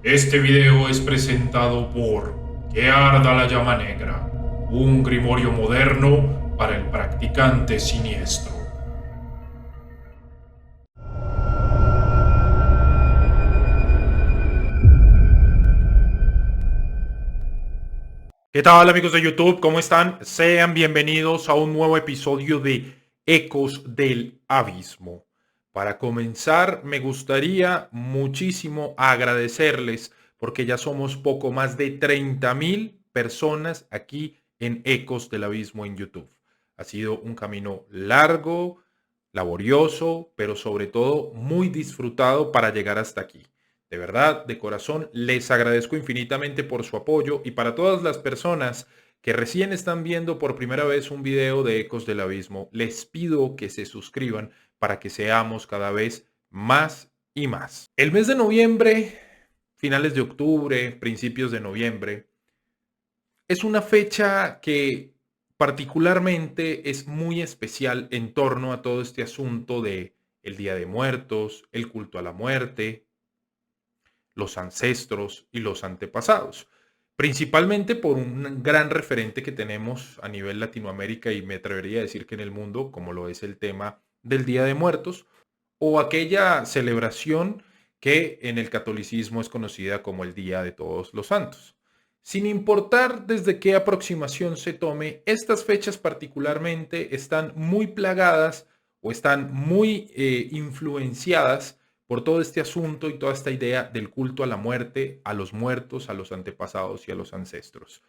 Este video es presentado por Que arda la llama negra, un grimorio moderno para el practicante siniestro. ¿Qué tal, amigos de YouTube? ¿Cómo están? Sean bienvenidos a un nuevo episodio de Ecos del Abismo. Para comenzar, me gustaría muchísimo agradecerles porque ya somos poco más de 30,000 personas aquí en Ecos del Abismo en YouTube. Ha sido un camino largo, laborioso, pero sobre todo muy disfrutado para llegar hasta aquí. De verdad, de corazón, les agradezco infinitamente por su apoyo y para todas las personas que recién están viendo por primera vez un video de Ecos del Abismo, les pido que se suscriban para que seamos cada vez más y más. El mes de noviembre, finales de octubre, principios de noviembre, es una fecha que particularmente es muy especial en torno a todo este asunto de el Día de Muertos, el culto a la muerte, los ancestros y los antepasados, principalmente por un gran referente que tenemos a nivel Latinoamérica y me atrevería a decir que en el mundo, como lo es el tema del Día de Muertos o aquella celebración que en el catolicismo es conocida como el Día de Todos los Santos. Sin importar desde qué aproximación se tome, estas fechas particularmente están muy plagadas o están muy influenciadas por todo este asunto y toda esta idea del culto a la muerte, a los muertos, a los antepasados y a los ancestros.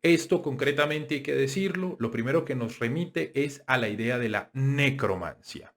Esto concretamente hay que decirlo, lo primero que nos remite es a la idea de la necromancia.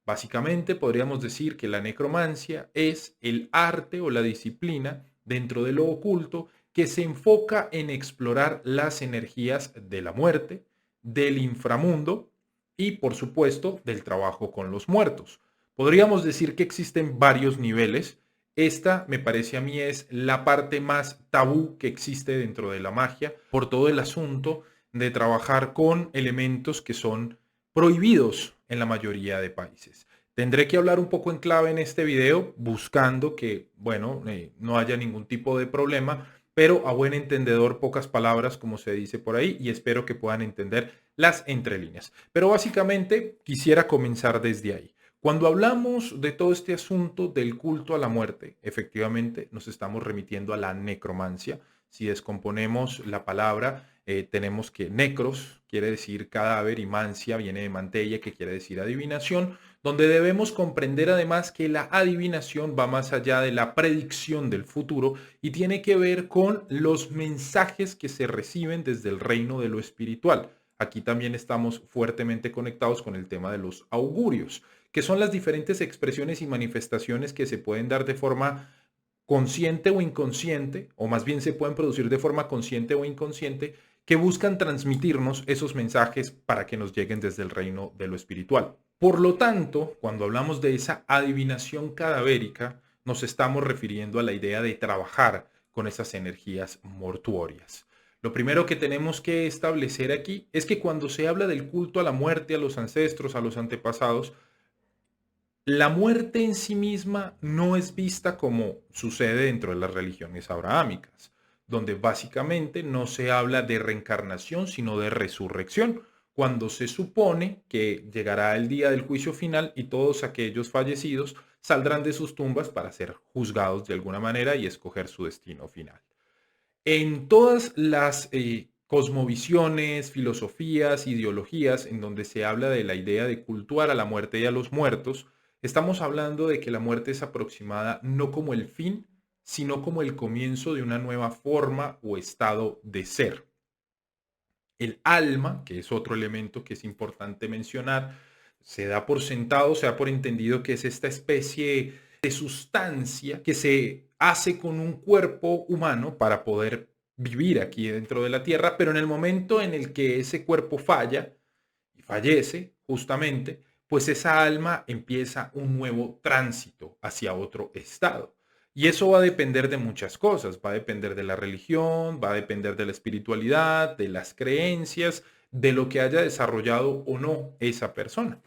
Básicamente podríamos decir que la necromancia es el arte o la disciplina dentro de lo oculto que se enfoca en explorar las energías de la muerte, del inframundo y por supuesto del trabajo con los muertos. Podríamos decir que existen varios niveles. Esta me parece a mí es la parte más tabú que existe dentro de la magia por todo el asunto de trabajar con elementos que son prohibidos en la mayoría de países. Tendré que hablar un poco en clave en este video, buscando que, bueno, no haya ningún tipo de problema, pero a buen entendedor pocas palabras, como se dice por ahí, y espero que puedan entender las entrelíneas. Pero básicamente quisiera comenzar desde ahí. Cuando hablamos de todo este asunto del culto a la muerte, efectivamente nos estamos remitiendo a la necromancia. Si descomponemos la palabra, tenemos que necros quiere decir cadáver y mancia viene de mantella, que quiere decir adivinación, donde debemos comprender además que la adivinación va más allá de la predicción del futuro y tiene que ver con los mensajes que se reciben desde el reino de lo espiritual. Aquí también estamos fuertemente conectados con el tema de los augurios, que son las diferentes expresiones y manifestaciones que se pueden dar de forma consciente o inconsciente, o más bien se pueden producir de forma consciente o inconsciente, que buscan transmitirnos esos mensajes para que nos lleguen desde el reino de lo espiritual. Por lo tanto, cuando hablamos de esa adivinación cadavérica, nos estamos refiriendo a la idea de trabajar con esas energías mortuorias. Lo primero que tenemos que establecer aquí es que cuando se habla del culto a la muerte, a los ancestros, a los antepasados, la muerte en sí misma no es vista como sucede dentro de las religiones abrahámicas, donde básicamente no se habla de reencarnación, sino de resurrección, cuando se supone que llegará el día del juicio final y todos aquellos fallecidos saldrán de sus tumbas para ser juzgados de alguna manera y escoger su destino final. En todas las cosmovisiones, filosofías, ideologías en donde se habla de la idea de cultuar a la muerte y a los muertos, estamos hablando de que la muerte es aproximada no como el fin, sino como el comienzo de una nueva forma o estado de ser. El alma, que es otro elemento que es importante mencionar, se da por sentado, se da por entendido que es esta especie de sustancia que se hace con un cuerpo humano para poder vivir aquí dentro de la tierra, pero en el momento en el que ese cuerpo falla y fallece, justamente, pues esa alma empieza un nuevo tránsito hacia otro estado. Y eso va a depender de muchas cosas, va a depender de la religión, va a depender de la espiritualidad, de las creencias, de lo que haya desarrollado o no esa persona.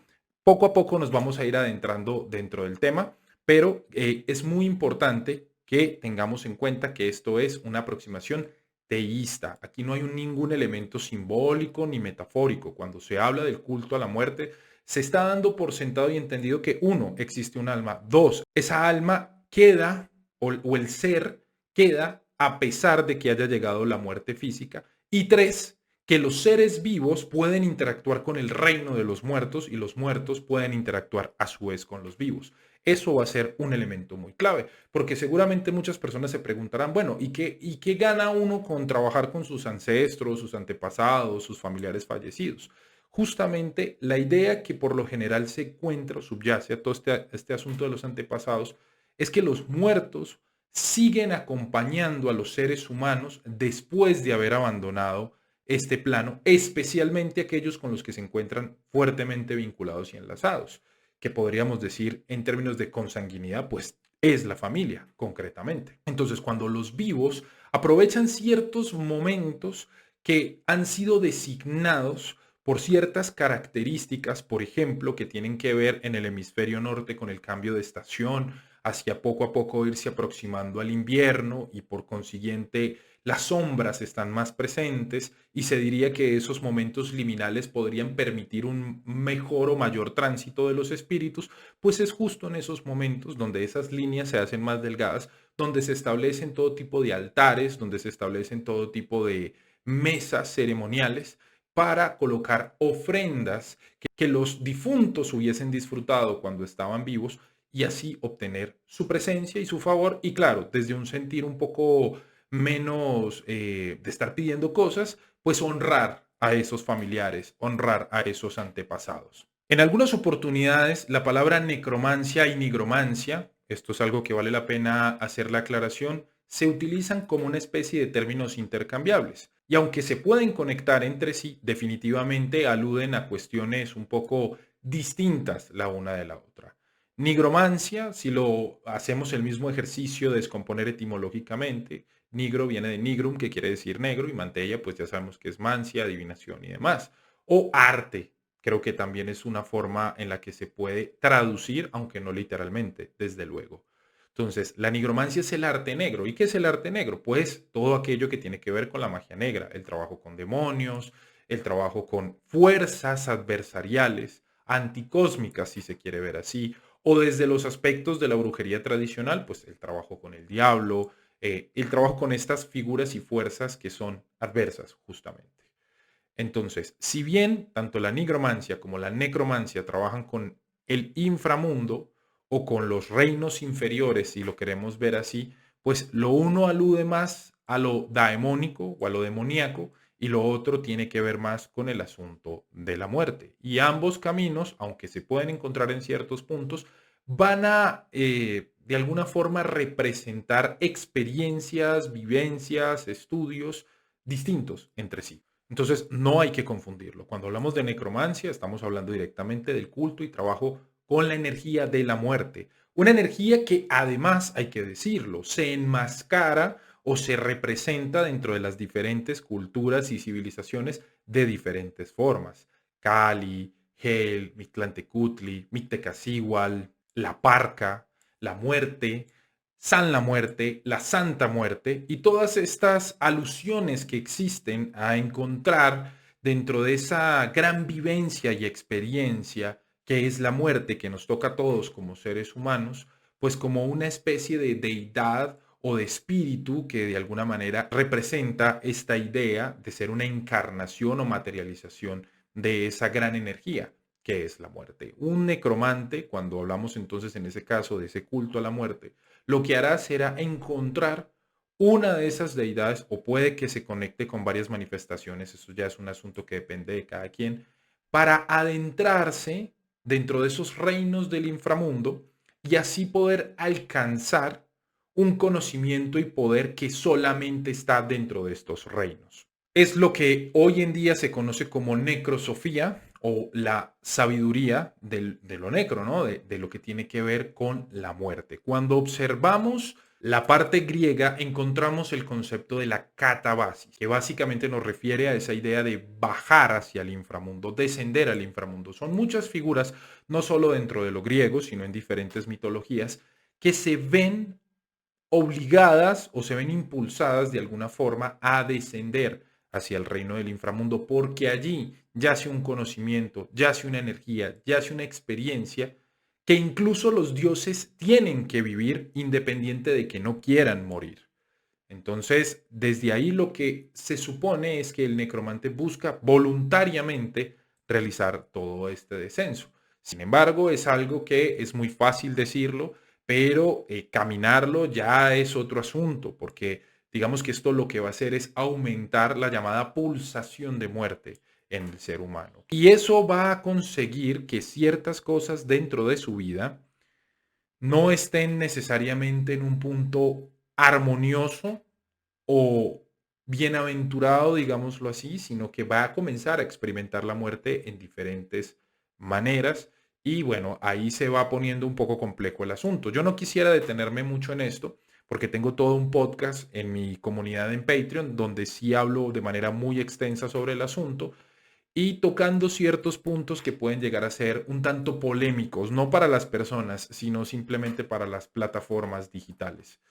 Poco a poco nos vamos a ir adentrando dentro del tema, pero es muy importante que tengamos en cuenta que esto es una aproximación teísta. Aquí no hay ningún elemento simbólico ni metafórico. Cuando se habla del culto a la muerte, se está dando por sentado y entendido que uno, existe un alma. Dos, esa alma queda o el ser queda a pesar de que haya llegado la muerte física. Y tres, que los seres vivos pueden interactuar con el reino de los muertos y los muertos pueden interactuar a su vez con los vivos. Eso va a ser un elemento muy clave, porque seguramente muchas personas se preguntarán, bueno, ¿y qué gana uno con trabajar con sus ancestros, sus antepasados, sus familiares fallecidos? Justamente la idea que por lo general se encuentra o subyace a todo este asunto de los antepasados es que los muertos siguen acompañando a los seres humanos después de haber abandonado este plano, especialmente aquellos con los que se encuentran fuertemente vinculados y enlazados, que podríamos decir en términos de consanguinidad, pues es la familia, concretamente. Entonces, cuando los vivos aprovechan ciertos momentos que han sido designados por ciertas características, por ejemplo, que tienen que ver en el hemisferio norte con el cambio de estación, hacia poco a poco irse aproximando al invierno y por consiguiente las sombras están más presentes y se diría que esos momentos liminales podrían permitir un mejor o mayor tránsito de los espíritus, pues es justo en esos momentos donde esas líneas se hacen más delgadas, donde se establecen todo tipo de altares, donde se establecen todo tipo de mesas ceremoniales para colocar ofrendas que los difuntos hubiesen disfrutado cuando estaban vivos y así obtener su presencia y su favor y claro, desde un sentir un poco menos de estar pidiendo cosas, pues honrar a esos familiares, honrar a esos antepasados. En algunas oportunidades, la palabra necromancia y nigromancia, esto es algo que vale la pena hacer la aclaración, se utilizan como una especie de términos intercambiables. Y aunque se pueden conectar entre sí, definitivamente aluden a cuestiones un poco distintas la una de la otra. Nigromancia, si lo hacemos el mismo ejercicio de descomponer etimológicamente, nigro viene de nigrum, que quiere decir negro, y mantella, pues ya sabemos que es mancia, adivinación y demás. O arte, creo que también es una forma en la que se puede traducir, aunque no literalmente, desde luego. Entonces, la nigromancia es el arte negro. ¿Y qué es el arte negro? Pues todo aquello que tiene que ver con la magia negra, el trabajo con demonios, el trabajo con fuerzas adversariales, anticósmicas, si se quiere ver así, o desde los aspectos de la brujería tradicional, pues el trabajo con el diablo, el trabajo con estas figuras y fuerzas que son adversas, justamente. Entonces, si bien tanto la nigromancia como la necromancia trabajan con el inframundo o con los reinos inferiores, si lo queremos ver así, pues lo uno alude más a lo daemónico o a lo demoníaco y lo otro tiene que ver más con el asunto de la muerte. Y ambos caminos, aunque se pueden encontrar en ciertos puntos, van a de alguna forma representar experiencias, vivencias, estudios distintos entre sí. Entonces, no hay que confundirlo. Cuando hablamos de necromancia, estamos hablando directamente del culto y trabajo con la energía de la muerte. Una energía que además, hay que decirlo, se enmascara o se representa dentro de las diferentes culturas y civilizaciones de diferentes formas. Cali, Hel, Mictlantecutli, Mictecacihual, la Parca, la muerte, San la Muerte, la Santa Muerte y todas estas alusiones que existen a encontrar dentro de esa gran vivencia y experiencia que es la muerte que nos toca a todos como seres humanos, pues como una especie de deidad o de espíritu que de alguna manera representa esta idea de ser una encarnación o materialización de esa gran energía que es la muerte. Un necromante, cuando hablamos entonces en ese caso de ese culto a la muerte, lo que hará será encontrar una de esas deidades o puede que se conecte con varias manifestaciones, eso ya es un asunto que depende de cada quien, para adentrarse dentro de esos reinos del inframundo y así poder alcanzar un conocimiento y poder que solamente está dentro de estos reinos. Es lo que hoy en día se conoce como necrosofía o la sabiduría de lo necro, ¿no? De lo que tiene que ver con la muerte. Cuando observamos la parte griega, encontramos el concepto de la catabasis, que básicamente nos refiere a esa idea de bajar hacia el inframundo, descender al inframundo. Son muchas figuras, no solo dentro de lo griego, sino en diferentes mitologías, que se ven obligadas o se ven impulsadas de alguna forma a descender hacia el reino del inframundo, porque allí yace un conocimiento, yace una energía, yace una experiencia que incluso los dioses tienen que vivir independiente de que no quieran morir. Entonces, desde ahí lo que se supone es que el necromante busca voluntariamente realizar todo este descenso. Sin embargo, es algo que es muy fácil decirlo, pero caminarlo ya es otro asunto, porque digamos que esto lo que va a hacer es aumentar la llamada pulsación de muerte en el ser humano. Y eso va a conseguir que ciertas cosas dentro de su vida no estén necesariamente en un punto armonioso o bienaventurado, digámoslo así, sino que va a comenzar a experimentar la muerte en diferentes maneras. Y bueno, ahí se va poniendo un poco complejo el asunto. Yo no quisiera detenerme mucho en esto, porque tengo todo un podcast en mi comunidad en Patreon, donde sí hablo de manera muy extensa sobre el asunto y tocando ciertos puntos que pueden llegar a ser un tanto polémicos, no para las personas, sino simplemente para las plataformas digitales.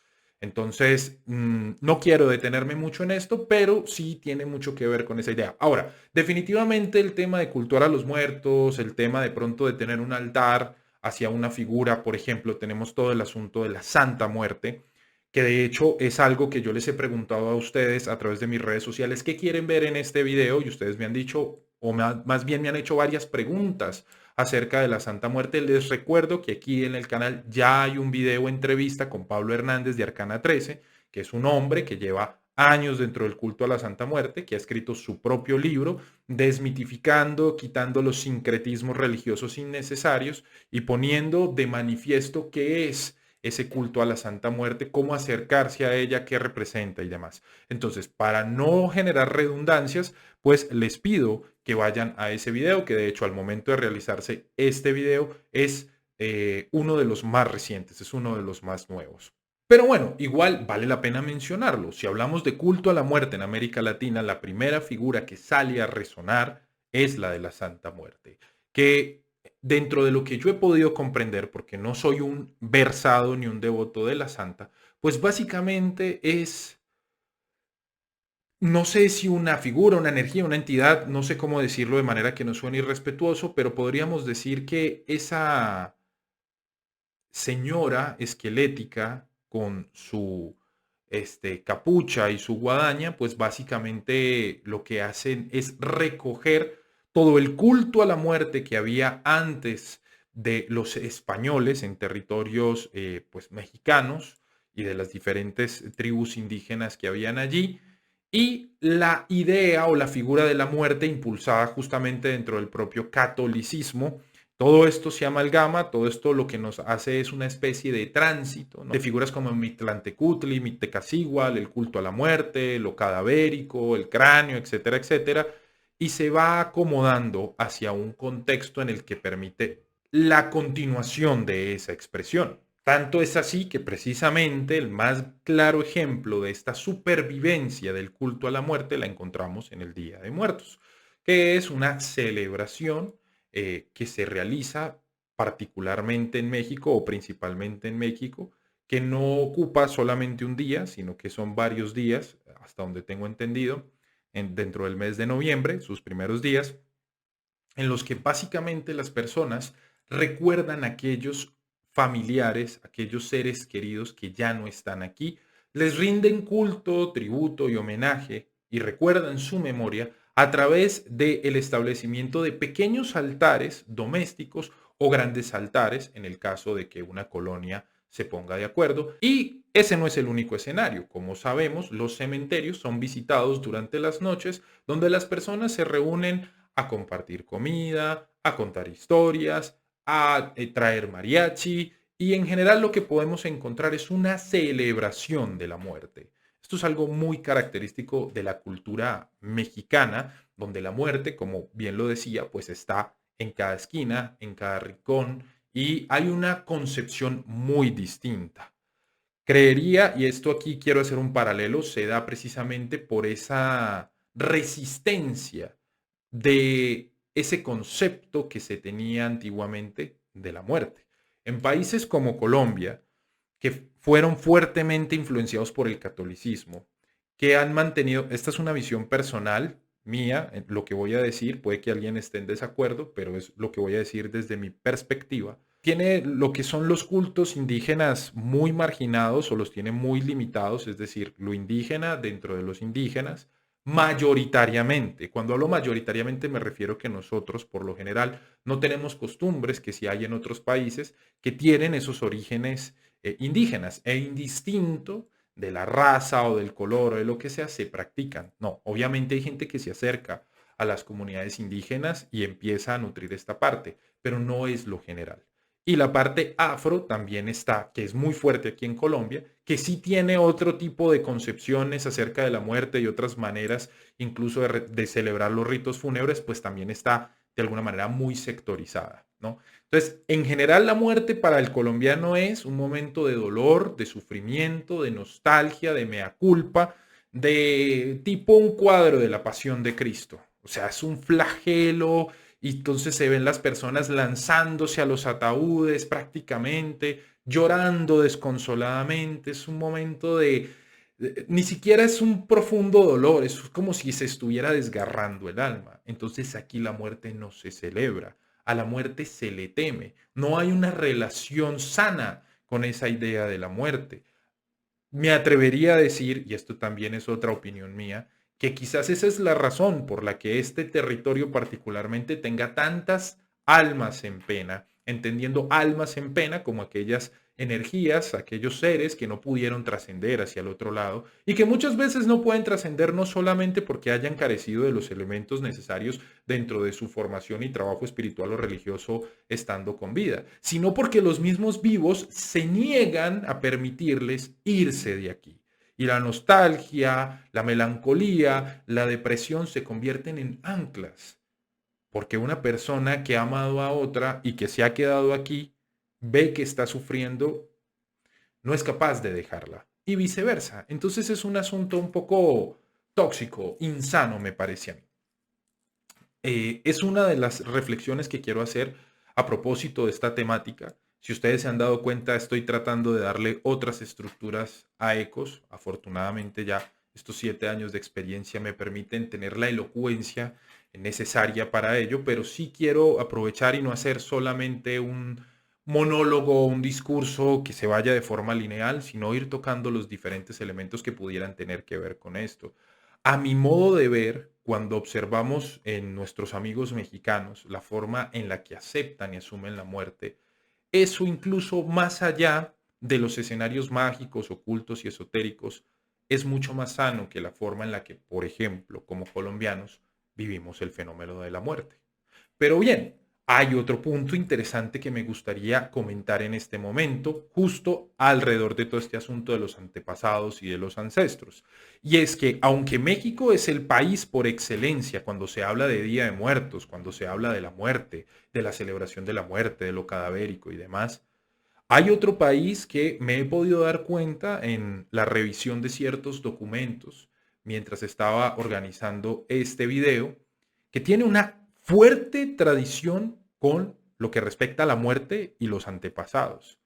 Entonces, no quiero detenerme mucho en esto, pero sí tiene mucho que ver con esa idea. Ahora, definitivamente el tema de cultuar a los muertos, el tema de pronto de tener un altar hacia una figura, por ejemplo, tenemos todo el asunto de la Santa Muerte, que de hecho es algo que yo les he preguntado a ustedes a través de mis redes sociales, ¿qué quieren ver en este video? Y ustedes me han dicho, o más bien me han hecho varias preguntas acerca de la Santa Muerte. Les recuerdo que aquí en el canal ya hay un video entrevista con Pablo Hernández de Arcana 13, que es un hombre que lleva años dentro del culto a la Santa Muerte, que ha escrito su propio libro, desmitificando, quitando los sincretismos religiosos innecesarios y poniendo de manifiesto qué es ese culto a la Santa Muerte, cómo acercarse a ella, qué representa y demás. Entonces, para no generar redundancias, pues les pido que vayan a ese video, que de hecho al momento de realizarse este video es uno de los más recientes, es uno de los más nuevos. Pero bueno, igual vale la pena mencionarlo. Si hablamos de culto a la muerte en América Latina, la primera figura que sale a resonar es la de la Santa Muerte, que dentro de lo que yo he podido comprender, porque no soy un versado ni un devoto de la Santa, pues básicamente es, no sé si una figura, una energía, una entidad, no sé cómo decirlo de manera que no suene irrespetuoso, pero podríamos decir que esa señora esquelética con su capucha y su guadaña, pues básicamente lo que hacen es recoger todo el culto a la muerte que había antes de los españoles en territorios pues mexicanos y de las diferentes tribus indígenas que habían allí, y la idea o la figura de la muerte impulsada justamente dentro del propio catolicismo. Todo esto se amalgama, todo esto lo que nos hace es una especie de tránsito, ¿no? De figuras como Mictlantecutli, Mictecacihual, el culto a la muerte, lo cadavérico, el cráneo, etcétera, etcétera, y se va acomodando hacia un contexto en el que permite la continuación de esa expresión. Tanto es así que precisamente el más claro ejemplo de esta supervivencia del culto a la muerte la encontramos en el Día de Muertos, que es una celebración que se realiza particularmente en México o principalmente en México, que no ocupa solamente un día, sino que son varios días, hasta donde tengo entendido, dentro del mes de noviembre, sus primeros días, en los que básicamente las personas recuerdan a aquellos familiares, aquellos seres queridos que ya no están aquí, les rinden culto, tributo y homenaje y recuerdan su memoria a través del establecimiento de pequeños altares domésticos o grandes altares, en el caso de que una colonia se ponga de acuerdo. Y ese no es el único escenario. Como sabemos, los cementerios son visitados durante las noches, donde las personas se reúnen a compartir comida, a contar historias, a traer mariachi, y en general lo que podemos encontrar es una celebración de la muerte. Esto es algo muy característico de la cultura mexicana, donde la muerte, como bien lo decía, pues está en cada esquina, en cada rincón, y hay una concepción muy distinta. Creería, y esto aquí quiero hacer un paralelo, se da precisamente por esa resistencia de ese concepto que se tenía antiguamente de la muerte. En países como Colombia, que fueron fuertemente influenciados por el catolicismo, que han mantenido, esta es una visión personal mía, lo que voy a decir, puede que alguien esté en desacuerdo, pero es lo que voy a decir desde mi perspectiva. Tiene lo que son los cultos indígenas muy marginados o los tiene muy limitados, es decir, lo indígena dentro de los indígenas, mayoritariamente. Cuando hablo mayoritariamente me refiero que nosotros, por lo general, no tenemos costumbres que sí hay en otros países que tienen esos orígenes indígenas e indistinto de la raza o del color o de lo que sea, se practican. No, obviamente hay gente que se acerca a las comunidades indígenas y empieza a nutrir esta parte, pero no es lo general. Y la parte afro también está, que es muy fuerte aquí en Colombia, que sí tiene otro tipo de concepciones acerca de la muerte y otras maneras, incluso de celebrar los ritos fúnebres, pues también está de alguna manera muy sectorizada, ¿no? Entonces, en general la muerte para el colombiano es un momento de dolor, de sufrimiento, de nostalgia, de mea culpa, de tipo un cuadro de la pasión de Cristo. O sea, es un flagelo y entonces se ven las personas lanzándose a los ataúdes prácticamente, llorando desconsoladamente. Es un momento ni siquiera es un profundo dolor, es como si se estuviera desgarrando el alma. Entonces aquí la muerte no se celebra, a la muerte se le teme. No hay una relación sana con esa idea de la muerte. Me atrevería a decir, y esto también es otra opinión mía, que quizás esa es la razón por la que este territorio particularmente tenga tantas almas en pena, entendiendo almas en pena como aquellas energías, aquellos seres que no pudieron trascender hacia el otro lado y que muchas veces no pueden trascender no solamente porque hayan carecido de los elementos necesarios dentro de su formación y trabajo espiritual o religioso estando con vida, sino porque los mismos vivos se niegan a permitirles irse de aquí. Y la nostalgia, la melancolía, la depresión se convierten en anclas, porque una persona que ha amado a otra y que se ha quedado aquí ve que está sufriendo, no es capaz de dejarla. Y viceversa. Entonces es un asunto un poco tóxico, insano, me parece a mí. Es una de las reflexiones que quiero hacer a propósito de esta temática. Si ustedes se han dado cuenta, estoy tratando de darle otras estructuras a Ecos. Afortunadamente ya estos 7 años de experiencia me permiten tener la elocuencia necesaria para ello, pero sí quiero aprovechar y no hacer solamente un monólogo o un discurso que se vaya de forma lineal, sino ir tocando los diferentes elementos que pudieran tener que ver con esto. A mi modo de ver, cuando observamos en nuestros amigos mexicanos la forma en la que aceptan y asumen la muerte, eso incluso más allá de los escenarios mágicos, ocultos y esotéricos, es mucho más sano que la forma en la que, por ejemplo, como colombianos, vivimos el fenómeno de la muerte. Pero bien, hay otro punto interesante que me gustaría comentar en este momento, justo alrededor de todo este asunto de los antepasados y de los ancestros. Y es que aunque México es el país por excelencia cuando se habla de Día de Muertos, cuando se habla de la muerte, de la celebración de la muerte, de lo cadavérico y demás, hay otro país que me he podido dar cuenta en la revisión de ciertos documentos mientras estaba organizando este video, que tiene una fuerte tradición con lo que respecta a la muerte y los antepasados.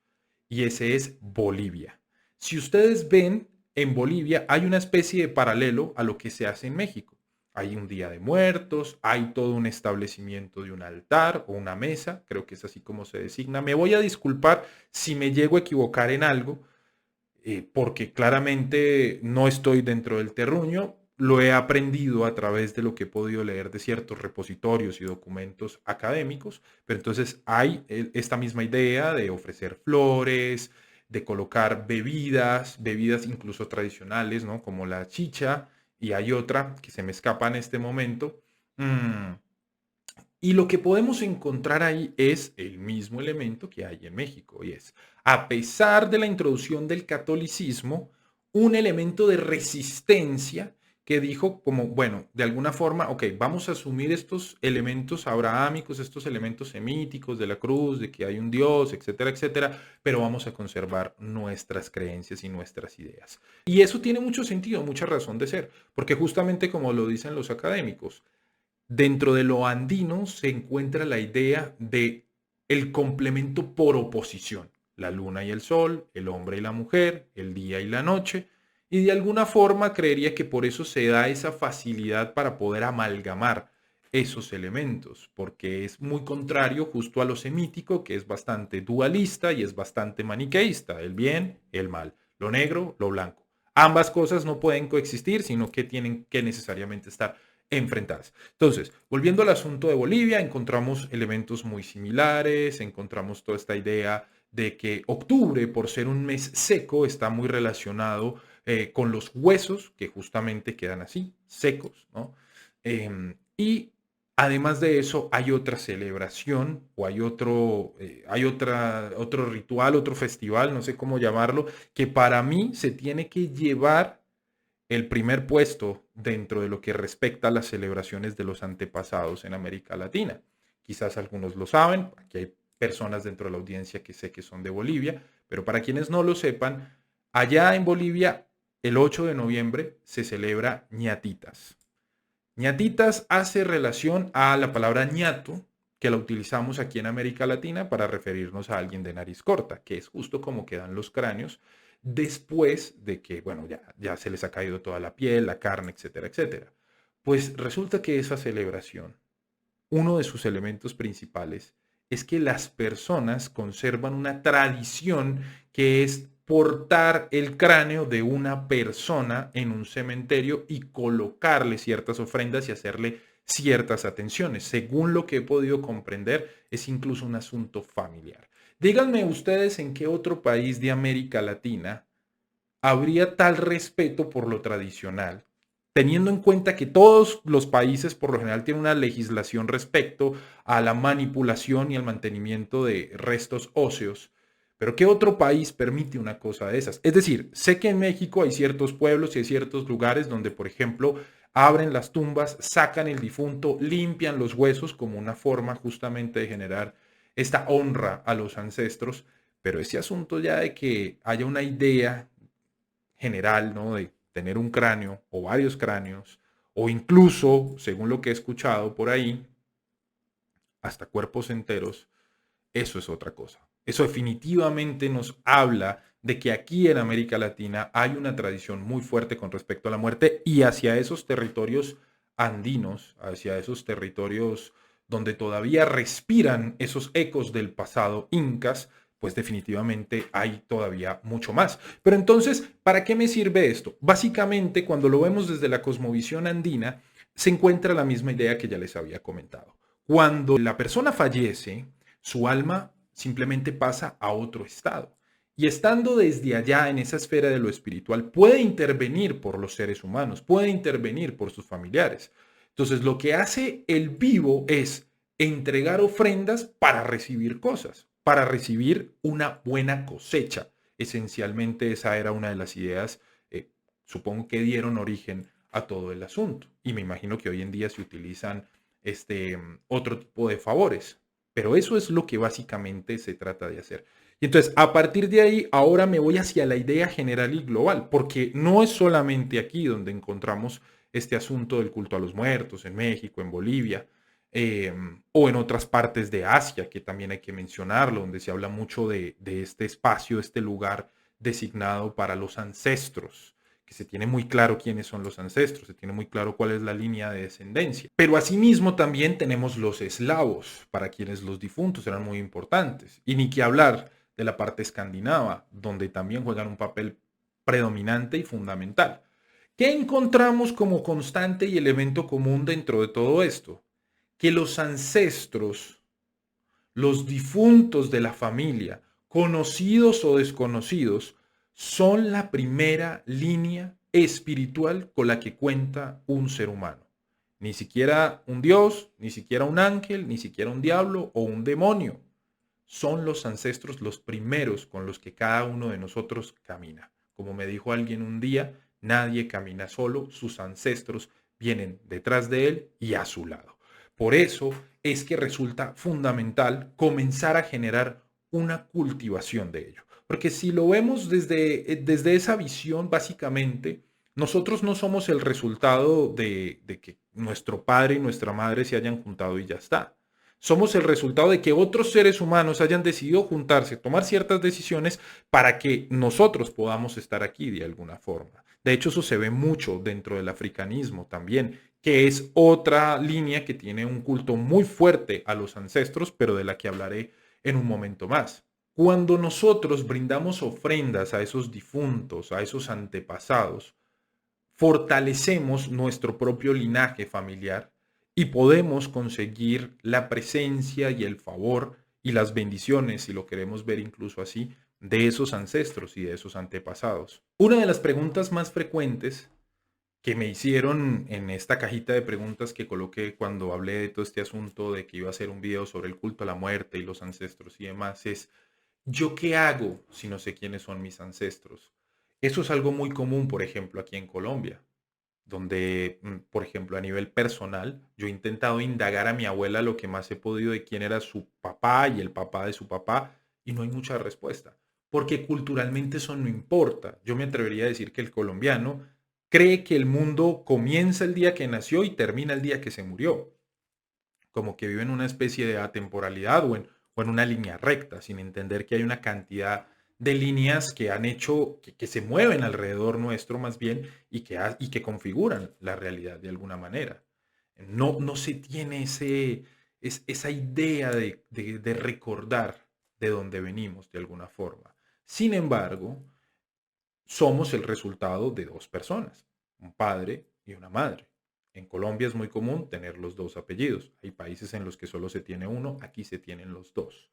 Y ese es Bolivia. Si ustedes ven, en Bolivia hay una especie de paralelo a lo que se hace en México. Hay un día de muertos, hay todo un establecimiento de un altar o una mesa, creo que es así como se designa. Me voy a disculpar si me llego a equivocar en algo, porque claramente no estoy dentro del terruño, lo he aprendido a través de lo que he podido leer de ciertos repositorios y documentos académicos, pero entonces hay esta misma idea de ofrecer flores, de colocar bebidas incluso tradicionales, ¿no? Como la chicha, y hay otra que se me escapa en este momento. Mm, y lo que podemos encontrar ahí es el mismo elemento que hay en México, y es, a pesar de la introducción del catolicismo, un elemento de resistencia que dijo como, bueno, de alguna forma, ok, vamos a asumir estos elementos abrahámicos, estos elementos semíticos de la cruz, de que hay un Dios, etcétera, etcétera, pero vamos a conservar nuestras creencias y nuestras ideas. Y eso tiene mucho sentido, mucha razón de ser, porque justamente como lo dicen los académicos, dentro de lo andino se encuentra la idea de el complemento por oposición. la luna y el sol, el hombre y la mujer, el día y la noche, y de alguna forma creería que por eso se da esa facilidad para poder amalgamar esos elementos, porque es muy contrario justo a lo semítico, que es bastante dualista y es bastante maniqueísta, el bien, el mal, lo negro, lo blanco. Ambas cosas no pueden coexistir, sino que tienen que necesariamente estar enfrentadas. Entonces, volviendo al asunto de Bolivia, encontramos elementos muy similares, encontramos toda esta idea de que octubre, por ser un mes seco, está muy relacionado con los huesos, que justamente quedan así, secos, ¿no? Y además de eso, hay otra celebración o otro ritual, otro festival, no sé cómo llamarlo, que para mí se tiene que llevar el primer puesto dentro de lo que respecta a las celebraciones de los antepasados en América Latina. Quizás algunos lo saben, aquí hay personas dentro de la audiencia que sé que son de Bolivia, pero para quienes no lo sepan, allá en Bolivia el 8 de noviembre se celebra ñatitas. Ñatitas hace relación a la palabra ñato, que la utilizamos aquí en América Latina para referirnos a alguien de nariz corta, que es justo como quedan los cráneos después de que, bueno, ya se les ha caído toda la piel, la carne, etcétera, etcétera. Pues resulta que esa celebración, uno de sus elementos principales es que las personas conservan una tradición que es portar el cráneo de una persona en un cementerio y colocarle ciertas ofrendas y hacerle ciertas atenciones. Según lo que he podido comprender, es incluso un asunto familiar. Díganme ustedes en qué otro país de América Latina habría tal respeto por lo tradicional, teniendo en cuenta que todos los países por lo general tienen una legislación respecto a la manipulación y al mantenimiento de restos óseos. Pero ¿qué otro país permite una cosa de esas? Es decir, sé que en México hay ciertos pueblos y hay ciertos lugares donde, por ejemplo, abren las tumbas, sacan el difunto, limpian los huesos como una forma justamente de generar esta honra a los ancestros. Pero ese asunto ya de que haya una idea general, ¿no? De tener un cráneo o varios cráneos, o incluso, según lo que he escuchado por ahí, hasta cuerpos enteros, eso es otra cosa. Eso definitivamente nos habla de que aquí en América Latina hay una tradición muy fuerte con respecto a la muerte y hacia esos territorios andinos, hacia esos territorios donde todavía respiran esos ecos del pasado incas, pues definitivamente hay todavía mucho más. Pero entonces, ¿para qué me sirve esto? Básicamente, cuando lo vemos desde la cosmovisión andina, se encuentra la misma idea que ya les había comentado. Cuando la persona fallece, su alma simplemente pasa a otro estado. Y estando desde allá en esa esfera de lo espiritual, puede intervenir por los seres humanos, puede intervenir por sus familiares. Entonces, lo que hace el vivo es entregar ofrendas para recibir cosas, para recibir una buena cosecha. Esencialmente esa era una de las ideas, supongo que dieron origen a todo el asunto. Y me imagino que hoy en día se utilizan otro tipo de favores. Pero eso es lo que básicamente se trata de hacer. Y entonces, a partir de ahí, ahora me voy hacia la idea general y global, porque no es solamente aquí donde encontramos este asunto del culto a los muertos, en México, en Bolivia, eh, o en otras partes de Asia, que también hay que mencionarlo, donde se habla mucho de este espacio, este lugar designado para los ancestros, que se tiene muy claro quiénes son los ancestros, se tiene muy claro cuál es la línea de descendencia. Pero asimismo también tenemos los eslavos, para quienes los difuntos eran muy importantes. Y ni que hablar de la parte escandinava, donde también juegan un papel predominante y fundamental. ¿Qué encontramos como constante y elemento común dentro de todo esto? Que los ancestros, los difuntos de la familia, conocidos o desconocidos, son la primera línea espiritual con la que cuenta un ser humano. Ni siquiera un dios, ni siquiera un ángel, ni siquiera un diablo o un demonio. Son los ancestros los primeros con los que cada uno de nosotros camina. Como me dijo alguien un día, nadie camina solo, sus ancestros vienen detrás de él y a su lado. Por eso es que resulta fundamental comenzar a generar una cultivación de ello. Porque si lo vemos desde esa visión, básicamente, nosotros no somos el resultado de que nuestro padre y nuestra madre se hayan juntado y ya está, Somos el resultado de que otros seres humanos hayan decidido juntarse, tomar ciertas decisiones para que nosotros podamos estar aquí de alguna forma. De hecho, eso se ve mucho dentro del africanismo también, que es otra línea que tiene un culto muy fuerte a los ancestros, pero de la que hablaré en un momento más. Cuando nosotros brindamos ofrendas a esos difuntos, a esos antepasados, fortalecemos nuestro propio linaje familiar y podemos conseguir la presencia y el favor y las bendiciones, si lo queremos ver incluso así, de esos ancestros y de esos antepasados. Una de las preguntas más frecuentes que me hicieron en esta cajita de preguntas que coloqué cuando hablé de todo este asunto de que iba a hacer un video sobre el culto a la muerte y los ancestros y demás es, ¿yo qué hago si no sé quiénes son mis ancestros? Eso es algo muy común, por ejemplo, aquí en Colombia donde, por ejemplo, a nivel personal, yo he intentado indagar a mi abuela lo que más he podido de quién era su papá y el papá de su papá, y no hay mucha respuesta, porque culturalmente eso no importa. Yo me atrevería a decir que el colombiano cree que el mundo comienza el día que nació y termina el día que se murió, como que vive en una especie de atemporalidad o en una línea recta, sin entender que hay una cantidad de líneas que han hecho, que se mueven alrededor nuestro más bien y que configuran la realidad de alguna manera. No se tiene esa idea de recordar de dónde venimos de alguna forma. Sin embargo, somos el resultado de dos personas, un padre y una madre. En Colombia es muy común tener los dos apellidos. Hay países en los que solo se tiene uno, aquí se tienen los dos.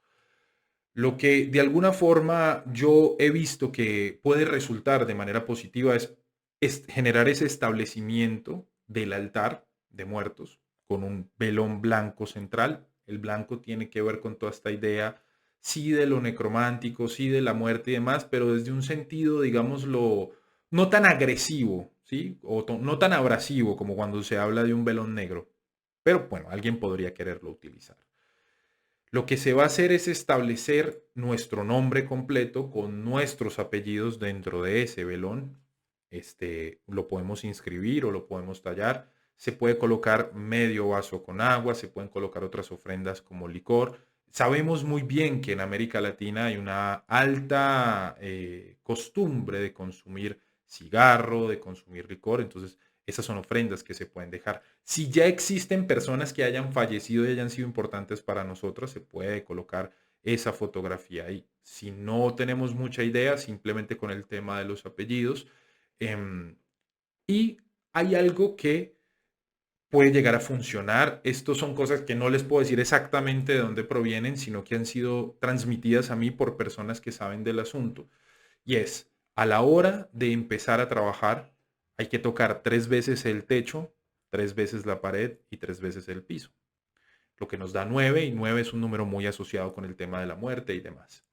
Lo que de alguna forma yo he visto que puede resultar de manera positiva es generar ese establecimiento del altar de muertos con un velón blanco central. El blanco tiene que ver con toda esta idea, sí de lo necromántico, sí de la muerte y demás, pero desde un sentido, digámoslo, no tan agresivo, ¿sí? No tan abrasivo como cuando se habla de un velón negro. Pero bueno, alguien podría quererlo utilizar. Lo que se va a hacer es establecer nuestro nombre completo con nuestros apellidos dentro de ese velón. Lo podemos inscribir o lo podemos tallar. Se puede colocar medio vaso con agua, se pueden colocar otras ofrendas como licor. Sabemos muy bien que en América Latina hay una alta costumbre de consumir cigarro, de consumir licor, entonces esas son ofrendas que se pueden dejar. Si ya existen personas que hayan fallecido y hayan sido importantes para nosotros, se puede colocar esa fotografía ahí. Si no tenemos mucha idea, simplemente con el tema de los apellidos. em, y hay algo que puede llegar a funcionar. Estos son cosas que no les puedo decir exactamente de dónde provienen, sino que han sido transmitidas a mí por personas que saben del asunto. Y es, a la hora de empezar a trabajar, hay que tocar 3 veces el techo, 3 veces la pared y 3 veces el piso. Lo que nos da 9 y 9 es un número muy asociado con el tema de la muerte y demás.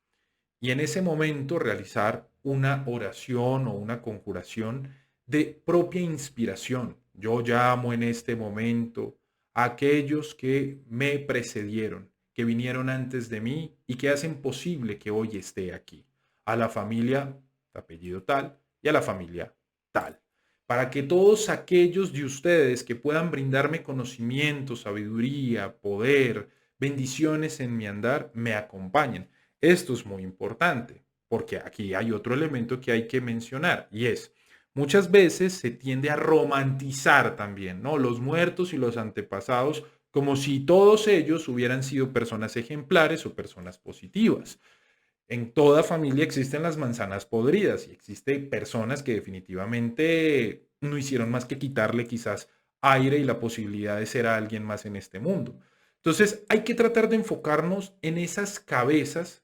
Y en ese momento realizar una oración o una conjuración de propia inspiración. Yo llamo en este momento a aquellos que me precedieron, que vinieron antes de mí y que hacen posible que hoy esté aquí. A la familia de apellido tal y a la familia tal. Para que todos aquellos de ustedes que puedan brindarme conocimiento, sabiduría, poder, bendiciones en mi andar, me acompañen. Esto es muy importante, porque aquí hay otro elemento que hay que mencionar y es, muchas veces se tiende a romantizar también, ¿no? Los muertos y los antepasados como si todos ellos hubieran sido personas ejemplares o personas positivas. En toda familia existen las manzanas podridas y existen personas que definitivamente no hicieron más que quitarle quizás aire y la posibilidad de ser alguien más en este mundo. Entonces hay que tratar de enfocarnos en esas cabezas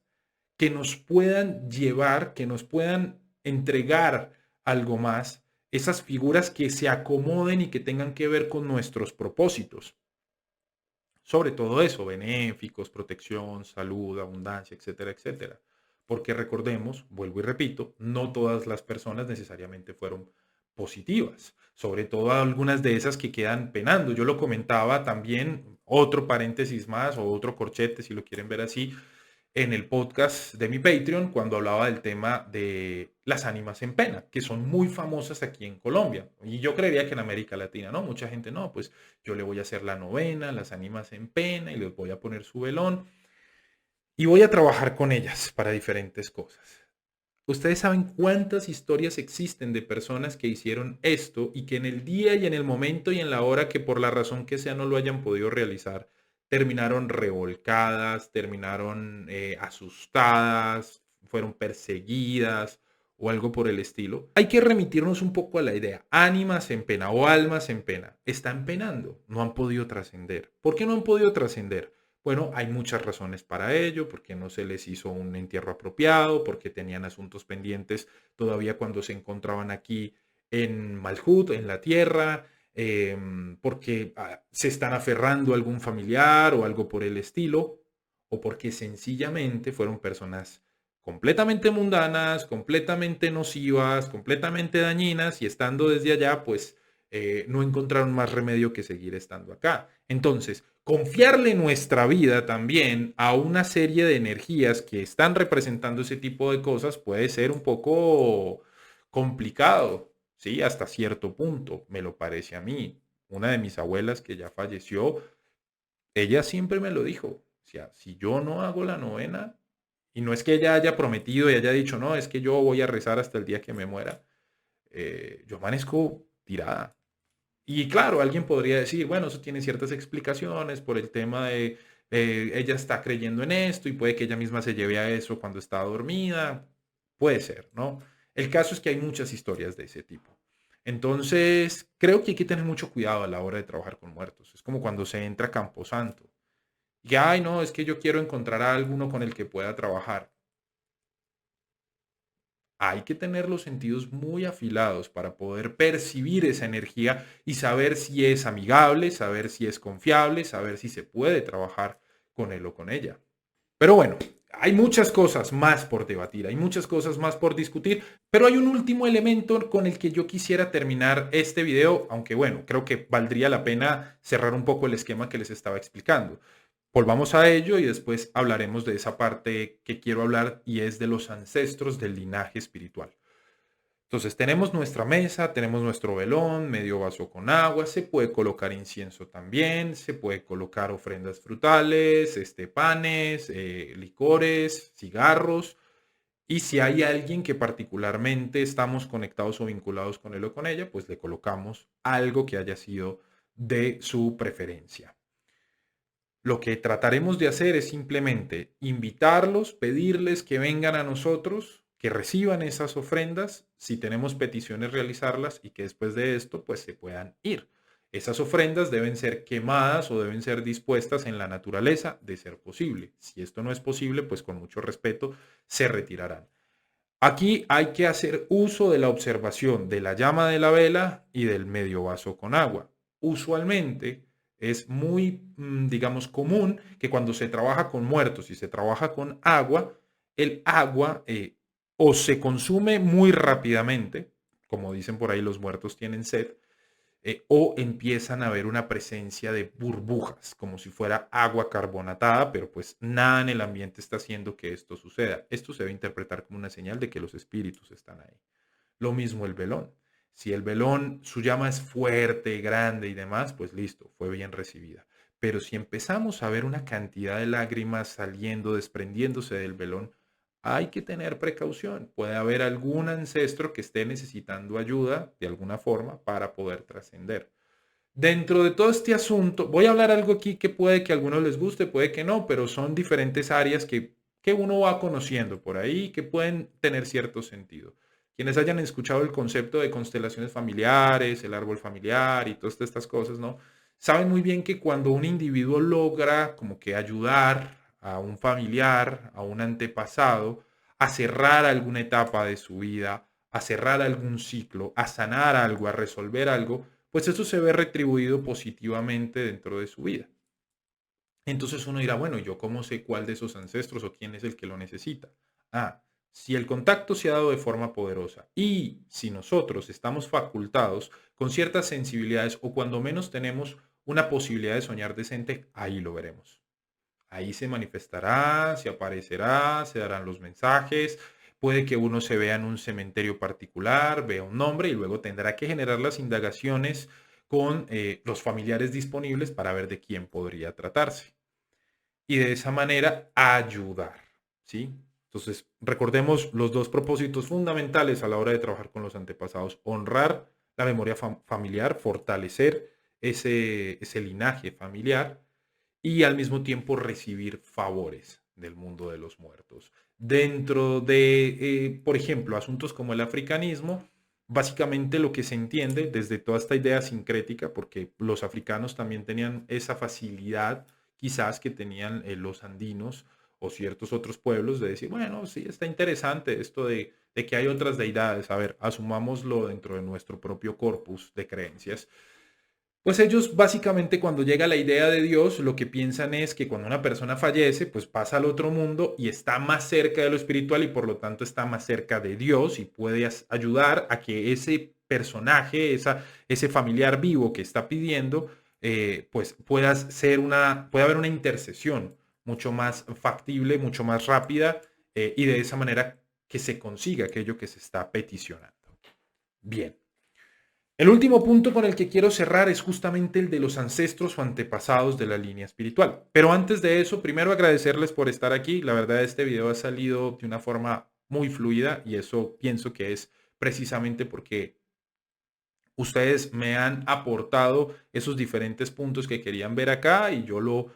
que nos puedan llevar, que nos puedan entregar algo más, esas figuras que se acomoden y que tengan que ver con nuestros propósitos. Sobre todo eso, benéficos, protección, salud, abundancia, etcétera, etcétera. Porque recordemos, vuelvo y repito, no todas las personas necesariamente fueron positivas, sobre todo algunas de esas que quedan penando. Yo lo comentaba también, otro paréntesis más o otro corchete, si lo quieren ver así, en el podcast de mi Patreon cuando hablaba del tema de las ánimas en pena, que son muy famosas aquí en Colombia. Y yo creería que en América Latina, ¿no? Mucha gente, no, pues yo le voy a hacer la novena, las ánimas en pena, y les voy a poner su velón. Y voy a trabajar con ellas para diferentes cosas. Ustedes saben cuántas historias existen de personas que hicieron esto y que en el día y en el momento y en la hora que por la razón que sea no lo hayan podido realizar, terminaron revolcadas, terminaron asustadas, fueron perseguidas o algo por el estilo. Hay que remitirnos un poco a la idea. Ánimas en pena o almas en pena. Están penando, no han podido trascender. ¿Por qué no han podido trascender? Bueno, hay muchas razones para ello, porque no se les hizo un entierro apropiado, porque tenían asuntos pendientes todavía cuando se encontraban aquí en Malhut, en la tierra, porque se están aferrando a algún familiar o algo por el estilo, o porque sencillamente fueron personas completamente mundanas, completamente nocivas, completamente dañinas y estando desde allá, pues no encontraron más remedio que seguir estando acá. Entonces, confiarle nuestra vida también a una serie de energías que están representando ese tipo de cosas puede ser un poco complicado, ¿sí? Hasta cierto punto, me lo parece a mí. Una de mis abuelas que ya falleció, ella siempre me lo dijo. O sea, si yo no hago la novena, y no es que ella haya prometido y haya dicho, no, es que yo voy a rezar hasta el día que me muera, yo amanezco tirada. Y claro, alguien podría decir, bueno, eso tiene ciertas explicaciones por el tema de ella está creyendo en esto y puede que ella misma se lleve a eso cuando está dormida. Puede ser, ¿no? El caso es que hay muchas historias de ese tipo. Entonces, creo que hay que tener mucho cuidado a la hora de trabajar con muertos. Es como cuando se entra a Camposanto. Y, ay, no, es que yo quiero encontrar a alguno con el que pueda trabajar. Hay que tener los sentidos muy afilados para poder percibir esa energía y saber si es amigable, saber si es confiable, saber si se puede trabajar con él o con ella. Pero bueno, hay muchas cosas más por debatir, hay muchas cosas más por discutir, pero hay un último elemento con el que yo quisiera terminar este video, aunque bueno, creo que valdría la pena cerrar un poco el esquema que les estaba explicando. Volvamos a ello y después hablaremos de esa parte que quiero hablar y es de los ancestros del linaje espiritual. Entonces tenemos nuestra mesa, tenemos nuestro velón, medio vaso con agua, se puede colocar incienso también, se puede colocar ofrendas frutales, panes, licores, cigarros. Y si hay alguien que particularmente estamos conectados o vinculados con él o con ella, pues le colocamos algo que haya sido de su preferencia. Lo que trataremos de hacer es simplemente invitarlos, pedirles que vengan a nosotros, que reciban esas ofrendas, si tenemos peticiones realizarlas y que después de esto pues se puedan ir. Esas ofrendas deben ser quemadas o deben ser dispuestas en la naturaleza de ser posible. Si esto no es posible, pues con mucho respeto se retirarán. Aquí hay que hacer uso de la observación de la llama de la vela y del medio vaso con agua. Usualmente es muy, digamos, común que cuando se trabaja con muertos y se trabaja con agua, el agua o se consume muy rápidamente, como dicen por ahí, los muertos tienen sed, o empiezan a haber una presencia de burbujas, como si fuera agua carbonatada, pero pues nada en el ambiente está haciendo que esto suceda. Esto se debe interpretar como una señal de que los espíritus están ahí. Lo mismo el velón. Si el velón, su llama es fuerte, grande y demás, pues listo, fue bien recibida. Pero si empezamos a ver una cantidad de lágrimas saliendo, desprendiéndose del velón, hay que tener precaución. Puede haber algún ancestro que esté necesitando ayuda de alguna forma para poder trascender. Dentro de todo este asunto, voy a hablar algo aquí que puede que a algunos les guste, puede que no, pero son diferentes áreas que uno va conociendo por ahí que pueden tener cierto sentido. Quienes hayan escuchado el concepto de constelaciones familiares, el árbol familiar y todas estas cosas, ¿no? Saben muy bien que cuando un individuo logra como que ayudar a un familiar, a un antepasado, a cerrar alguna etapa de su vida, a cerrar algún ciclo, a sanar algo, a resolver algo, pues eso se ve retribuido positivamente dentro de su vida. Entonces uno dirá, bueno, ¿yo cómo sé cuál de esos ancestros o quién es el que lo necesita? Ah, si el contacto se ha dado de forma poderosa y si nosotros estamos facultados con ciertas sensibilidades o cuando menos tenemos una posibilidad de soñar decente, ahí lo veremos. Ahí se manifestará, se aparecerá, se darán los mensajes. Puede que uno se vea en un cementerio particular, vea un nombre y luego tendrá que generar las indagaciones con los familiares disponibles para ver de quién podría tratarse. Y de esa manera ayudar, ¿sí? Entonces, recordemos los dos propósitos fundamentales a la hora de trabajar con los antepasados: honrar la memoria familiar, fortalecer ese linaje familiar y al mismo tiempo recibir favores del mundo de los muertos. Dentro de, por ejemplo, asuntos como el africanismo, básicamente lo que se entiende desde toda esta idea sincrética, porque los africanos también tenían esa facilidad quizás que tenían los andinos o ciertos otros pueblos de decir, bueno, sí, está interesante esto de que hay otras deidades. A ver, asumámoslo dentro de nuestro propio corpus de creencias. Pues ellos básicamente cuando llega la idea de Dios, lo que piensan es que cuando una persona fallece, pues pasa al otro mundo y está más cerca de lo espiritual y por lo tanto está más cerca de Dios y puede ayudar a que ese personaje, ese familiar vivo que está pidiendo, pues pueda haber una intercesión mucho más factible, mucho más rápida y de esa manera que se consiga aquello que se está peticionando. Bien. El último punto con el que quiero cerrar es justamente el de los ancestros o antepasados de la línea espiritual. Pero antes de eso, primero agradecerles por estar aquí. La verdad, este video ha salido de una forma muy fluida y eso pienso que es precisamente porque ustedes me han aportado esos diferentes puntos que querían ver acá y yo lo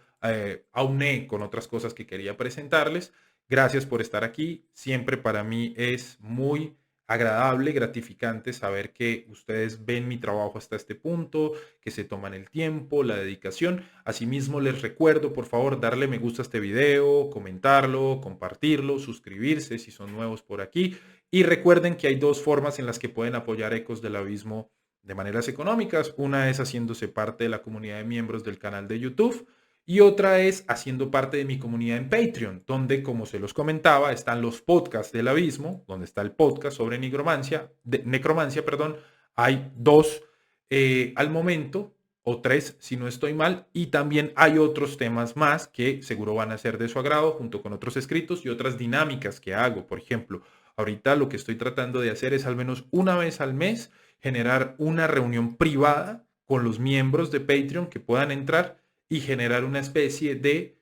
auné con otras cosas que quería presentarles. Gracias por estar aquí. Siempre para mí es muy agradable, gratificante saber que ustedes ven mi trabajo hasta este punto, que se toman el tiempo, la dedicación. Asimismo, les recuerdo, por favor, darle me gusta a este video, comentarlo, compartirlo, suscribirse si son nuevos por aquí. Y recuerden que hay dos formas en las que pueden apoyar Ecos del Abismo de maneras económicas. Una es haciéndose parte de la comunidad de miembros del canal de YouTube y otra es haciendo parte de mi comunidad en Patreon, donde, como se los comentaba, están los podcasts del Abismo, donde está el podcast sobre necromancia, perdón. Hay dos al momento, o tres si no estoy mal, y también hay otros temas más que seguro van a ser de su agrado, junto con otros escritos y otras dinámicas que hago. Por ejemplo, ahorita lo que estoy tratando de hacer es al menos una vez al mes generar una reunión privada con los miembros de Patreon que puedan entrar y generar una especie de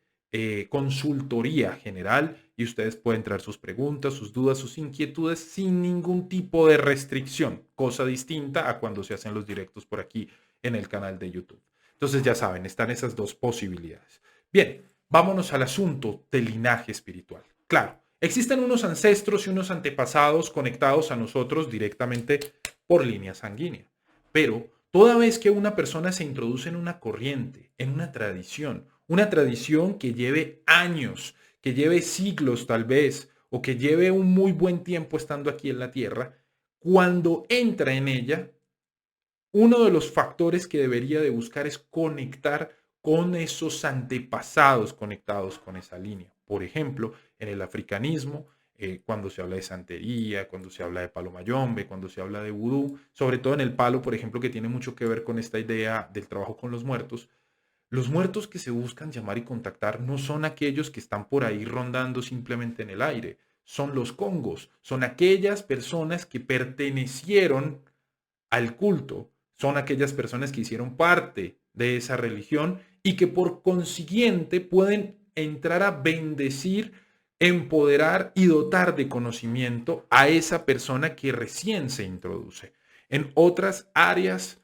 consultoría general y ustedes pueden traer sus preguntas, sus dudas, sus inquietudes sin ningún tipo de restricción, cosa distinta a cuando se hacen los directos por aquí en el canal de YouTube. Entonces ya saben, están esas dos posibilidades. Bien, vámonos al asunto del linaje espiritual. Claro, existen unos ancestros y unos antepasados conectados a nosotros directamente por línea sanguínea. Pero toda vez que una persona se introduce en una corriente, en una tradición que lleve años, que lleve siglos tal vez, o que lleve un muy buen tiempo estando aquí en la Tierra, cuando entra en ella, uno de los factores que debería de buscar es conectar con esos antepasados conectados con esa línea. Por ejemplo, en el africanismo, cuando se habla de santería, cuando se habla de palo mayombe, cuando se habla de vudú, sobre todo en el palo, por ejemplo, que tiene mucho que ver con esta idea del trabajo con los muertos que se buscan llamar y contactar no son aquellos que están por ahí rondando simplemente en el aire, son los congos, son aquellas personas que pertenecieron al culto, son aquellas personas que hicieron parte de esa religión y que por consiguiente pueden entrar a bendecir, empoderar y dotar de conocimiento a esa persona que recién se introduce. En otras áreas,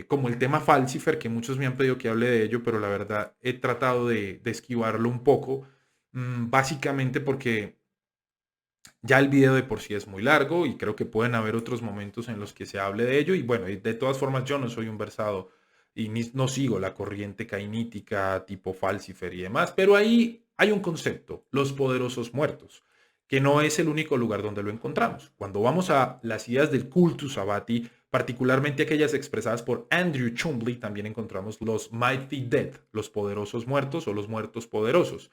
como el tema Falcifer, que muchos me han pedido que hable de ello, pero la verdad he tratado de esquivarlo un poco, básicamente porque ya el video de por sí es muy largo y creo que pueden haber otros momentos en los que se hable de ello. Y bueno, de todas formas yo no soy un versado y no sigo la corriente cainítica tipo Falcifer y demás, pero ahí hay un concepto, los poderosos muertos, que no es el único lugar donde lo encontramos. Cuando vamos a las ideas del cultus abati, particularmente aquellas expresadas por Andrew Chumley, también encontramos los Mighty Dead, los poderosos muertos o los muertos poderosos,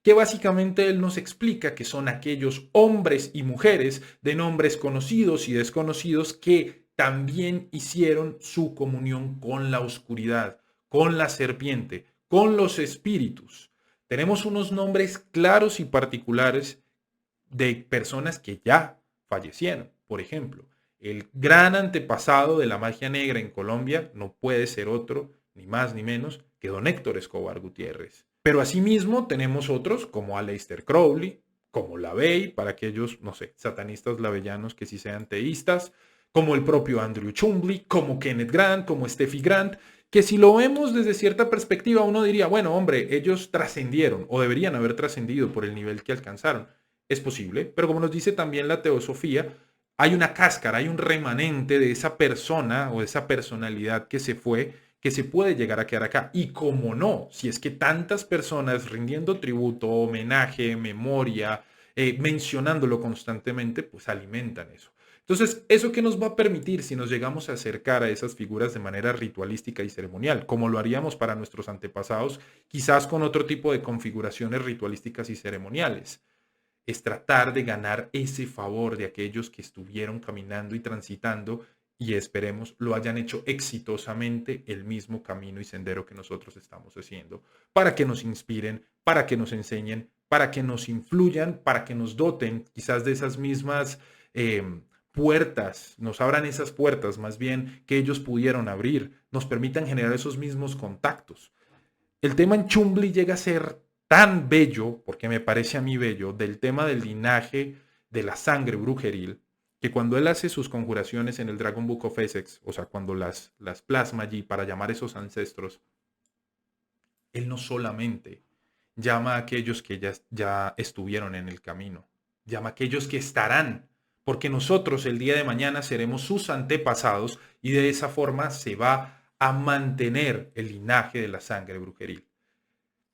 que básicamente él nos explica que son aquellos hombres y mujeres de nombres conocidos y desconocidos que también hicieron su comunión con la oscuridad, con la serpiente, con los espíritus. Tenemos unos nombres claros y particulares de personas que ya fallecieron. Por ejemplo, el gran antepasado de la magia negra en Colombia no puede ser otro, ni más ni menos, que don Héctor Escobar Gutiérrez. Pero asimismo tenemos otros como Aleister Crowley, como LaVey, para aquellos, no sé, satanistas lavellanos que sí sean teístas, como el propio Andrew Chumley, como Kenneth Grant, como Steffi Grant, que si lo vemos desde cierta perspectiva uno diría, bueno, hombre, ellos trascendieron o deberían haber trascendido por el nivel que alcanzaron. Es posible, pero como nos dice también la teosofía, hay una cáscara, hay un remanente de esa persona o de esa personalidad que se fue, que se puede llegar a quedar acá. Y como no, si es que tantas personas rindiendo tributo, homenaje, memoria, mencionándolo constantemente, pues alimentan eso. Entonces, ¿eso qué nos va a permitir si nos llegamos a acercar a esas figuras de manera ritualística y ceremonial, como lo haríamos para nuestros antepasados, quizás con otro tipo de configuraciones ritualísticas y ceremoniales? Es tratar de ganar ese favor de aquellos que estuvieron caminando y transitando y esperemos lo hayan hecho exitosamente el mismo camino y sendero que nosotros estamos haciendo, para que nos inspiren, para que nos enseñen, para que nos influyan, para que nos doten quizás de esas mismas puertas, nos abran esas puertas más bien que ellos pudieron abrir, nos permitan generar esos mismos contactos. El tema en Chumley llega a ser tan bello, porque me parece a mí bello, del tema del linaje de la sangre brujeril, que cuando él hace sus conjuraciones en el Dragon Book of Essex, o sea, cuando las plasma allí para llamar a esos ancestros, él no solamente llama a aquellos que ya estuvieron en el camino, llama a aquellos que estarán, porque nosotros el día de mañana seremos sus antepasados y de esa forma se va a mantener el linaje de la sangre brujeril.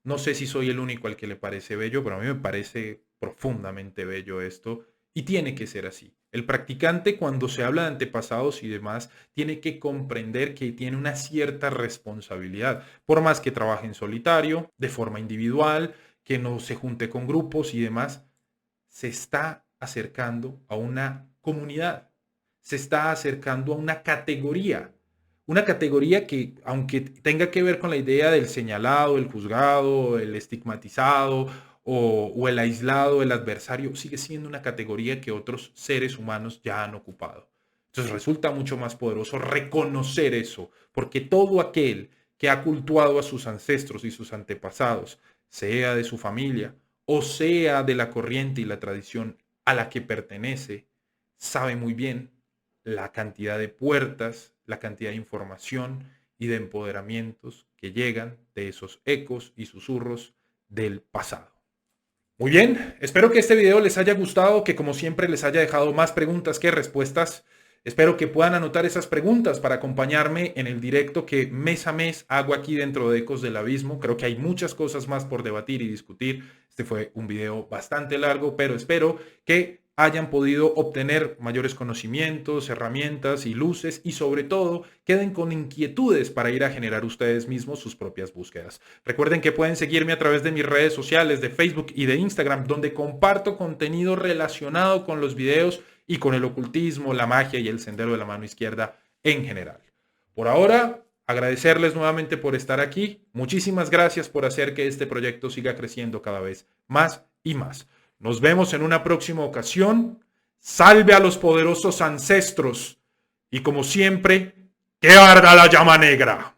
No sé si soy el único al que le parece bello, pero a mí me parece profundamente bello esto y tiene que ser así. El practicante, cuando se habla de antepasados y demás, tiene que comprender que tiene una cierta responsabilidad, por más que trabaje en solitario, de forma individual, que no se junte con grupos y demás, se está acercando a una comunidad, se está acercando a una categoría que, aunque tenga que ver con la idea del señalado, el juzgado, el estigmatizado o el aislado, el adversario, sigue siendo una categoría que otros seres humanos ya han ocupado. Entonces resulta mucho más poderoso reconocer eso, porque todo aquel que ha cultuado a sus ancestros y sus antepasados, sea de su familia o sea de la corriente y la tradición a la que pertenece, sabe muy bien la cantidad de puertas, la cantidad de información y de empoderamientos que llegan de esos ecos y susurros del pasado. Muy bien, espero que este video les haya gustado, que como siempre les haya dejado más preguntas que respuestas. Espero que puedan anotar esas preguntas para acompañarme en el directo que mes a mes hago aquí dentro de Ecos del Abismo. Creo que hay muchas cosas más por debatir y discutir. Este fue un video bastante largo, pero espero que hayan podido obtener mayores conocimientos, herramientas y luces y sobre todo queden con inquietudes para ir a generar ustedes mismos sus propias búsquedas. Recuerden que pueden seguirme a través de mis redes sociales de Facebook y de Instagram donde comparto contenido relacionado con los videos y con el ocultismo, la magia y el sendero de la mano izquierda en general. Por ahora, agradecerles nuevamente por estar aquí. Muchísimas gracias por hacer que este proyecto siga creciendo cada vez más y más. Nos vemos en una próxima ocasión. Salve a los poderosos ancestros. Y como siempre, que arda la llama negra.